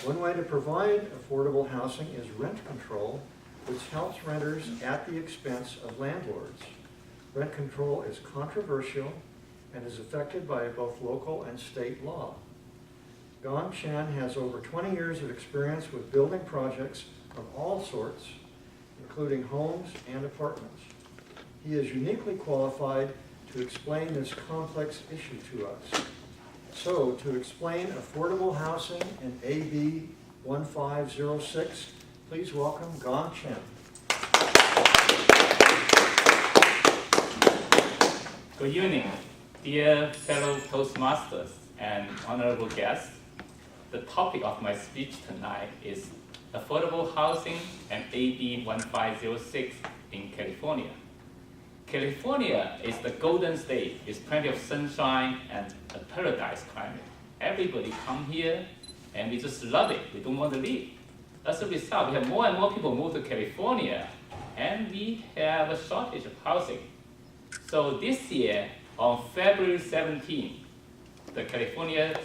One way to provide affordable housing is rent control, which helps renters at the expense of landlords. Rent control is controversial and is affected by both local and state law. Chen has over 20 years of experience with building projects of all sorts, including homes and apartments. He is uniquely qualified to explain this complex issue to us. So, to explain affordable housing in AB 1506, please welcome Chen. Good evening, dear fellow Toastmasters and honorable guests. The topic of my speech tonight is affordable housing and AB 1506 in California. California is the golden state. It's plenty of sunshine and a paradise climate. Everybody come here and we just love it. We don't want to leave. As a result, we have more and more people move to California and we have a shortage of housing. So this year, on February 17, the California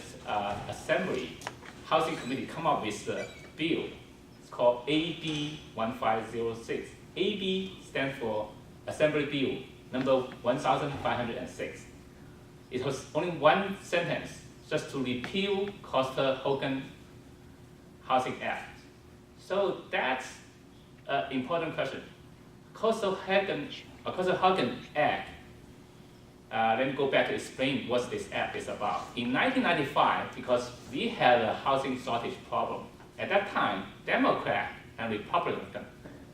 Assembly Housing Committee come up with a bill. It's called AB 1506. AB stands for Assembly Bill number 1506. It was only one sentence, just to repeal Costa-Hawkins Housing Act. So that's an important question. Costa-Hawkins Act, let me go back to explain what this act is about. In 1995, because we had a housing shortage problem, at that time, Democrat and Republican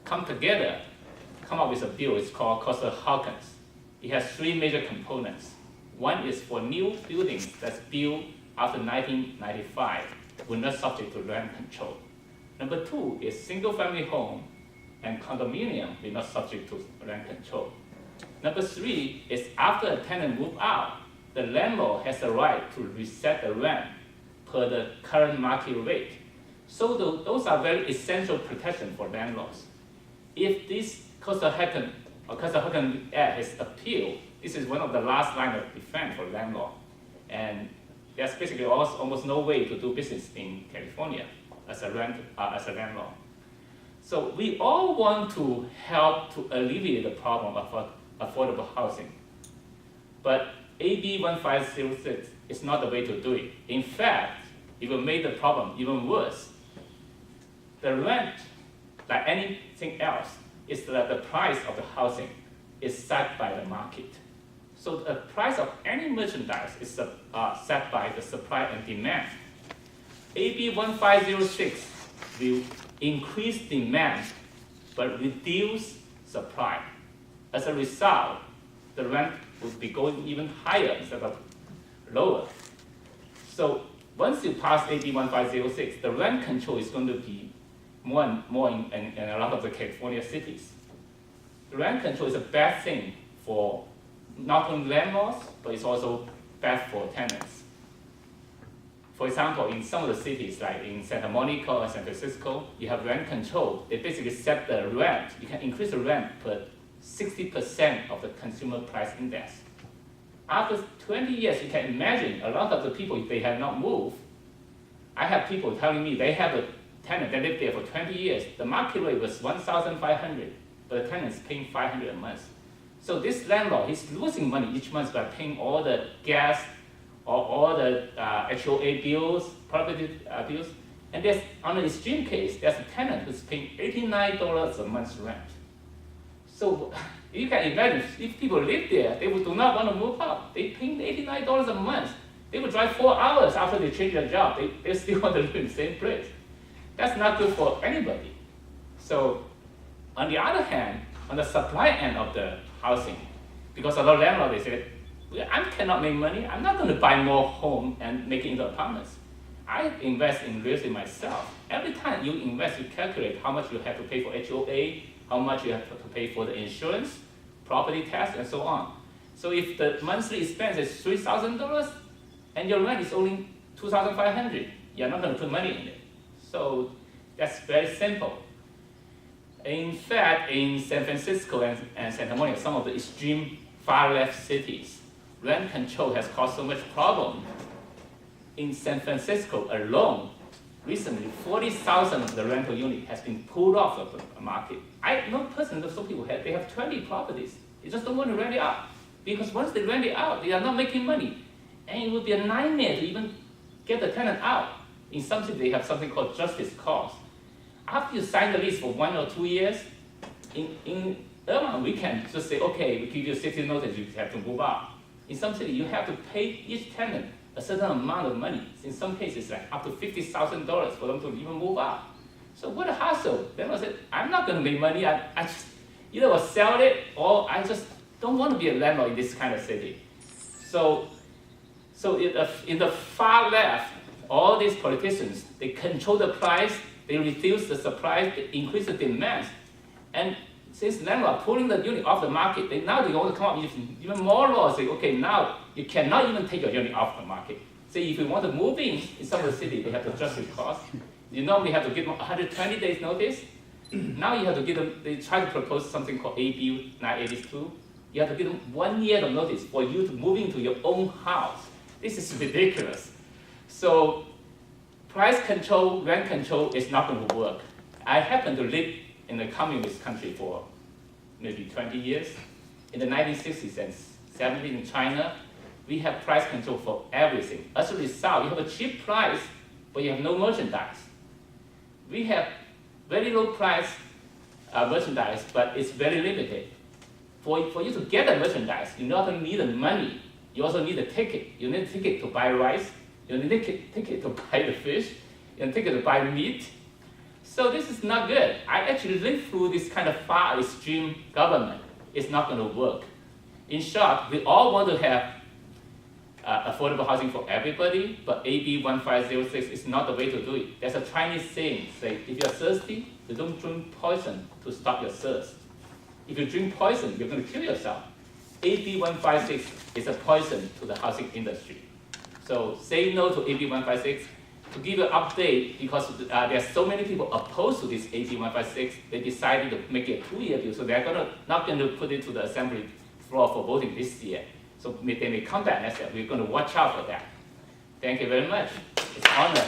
come together, come up with a bill. It's called Costa-Hawkins. It has three major components. One is for new buildings that's built after 1995, were not subject to rent control. Number two is single-family home and condominium were not subject to rent control. Number three is after a tenant moves out, the landlord has the right to reset the rent per the current market rate. So those are very essential protection for landlords. If this Costa-Hawkins Act is appealed, this is one of the last line of defense for landlord. And there's basically almost no way to do business in California as a landlord. So we all want to help to alleviate the problem of affordable housing. But AB 1506 is not the way to do it. In fact, it will make the problem even worse. The rent, like anything else, is that the price of the housing is set by the market. So the price of any merchandise is set by the supply and demand. AB 1506 will increase demand but reduce supply. As a result, the rent will be going even higher instead of lower. So once you pass AB 1506, the rent control is going to be more and more in a lot of the California cities. The rent control is a bad thing for not only landlords, but it's also bad for tenants. For example, in some of the cities, like in Santa Monica or San Francisco, you have rent control. They basically set the rent. You can increase the rent per 60% of the consumer price index. After 20 years, you can imagine a lot of the people, if they have not moved, I have people telling me they have a tenant that lived there for 20 years. The market rate was $1,500, but the tenant is paying $500 a month. So this landlord, he's losing money each month by paying all the gas or all the HOA bills, property bills. And there's, on an extreme case, there's a tenant who's paying $89 a month's rent. So you can imagine if people live there, they do not want to move out. They pay $89 a month. They would drive 4 hours after they change their job. They still want to live in the same place. That's not good for anybody. So on the other hand, on the supply end of the housing, because a lot of landlords, they say, I cannot make money. I'm not going to buy more home and make it into apartments. I invest in real estate myself. Every time you invest, you calculate how much you have to pay for HOA, how much you have to pay for the insurance, property tax, and so on. So if the monthly expense is $3,000 and your rent is only $2,500, you're not going to put money in it. So that's very simple. In fact, in San Francisco and Santa Monica, some of the extreme far-left cities, rent control has caused so much problem. In San Francisco alone, recently 40,000 of the rental unit has been pulled off of the market. I know personally some people they have 20 properties. They just don't want to rent it out. Because once they rent it out, they are not making money. And it would be a nightmare to even get the tenant out. In some cities, they have something called justice calls. After you sign the lease for 1 or 2 years, in Irvine, we can just say, okay, we give you 60 notice, you have to move out. In some cities, you have to pay each tenant a certain amount of money. In some cases, like up to $50,000 for them to even move out. So what a hassle. Then I said, I'm not going to make money. I just either will sell it or I just don't want to be a landlord in this kind of city. So in the far left, all these politicians, they control the price, they reduce the supply, they increase the demand. And since landlords are pulling the unit off the market, now they want to come up with even more laws. Say, okay, now you cannot even take your unit off the market. Say if you want to move in some of the city, they have to adjust the cost. You normally have to give them 120 days notice. Now you have to give them, they try to propose something called AB 982. You have to give them 1 year of notice for you to move into your own house. This is ridiculous. So price control, rent control is not going to work. I happen to live in a communist country for maybe 20 years. In the 1960s and 70s in China, we have price control for everything. As a result, you have a cheap price, but you have no merchandise. We have very low price merchandise, but it's very limited. For you to get the merchandise, you not only need the money, you also need a ticket. You need a ticket to buy rice, you need a ticket to buy the fish, you need a ticket to buy meat. So this is not good. I actually lived through this kind of far extreme government. It's not going to work. In short, we all want to have affordable housing for everybody, but AB 1506 is not the way to do it. There's a Chinese saying, say, if you're thirsty, you don't drink poison to stop your thirst. If you drink poison, you're going to kill yourself. AB 156 is a poison to the housing industry. So say no to AB 156. To give you an update, because there are so many people opposed to this AB 156, they decided to make it a 2-year bill. So they're not going to put it to the assembly floor for voting this year. So they may come back next year. We're going to watch out for that. Thank you very much. It's an honor.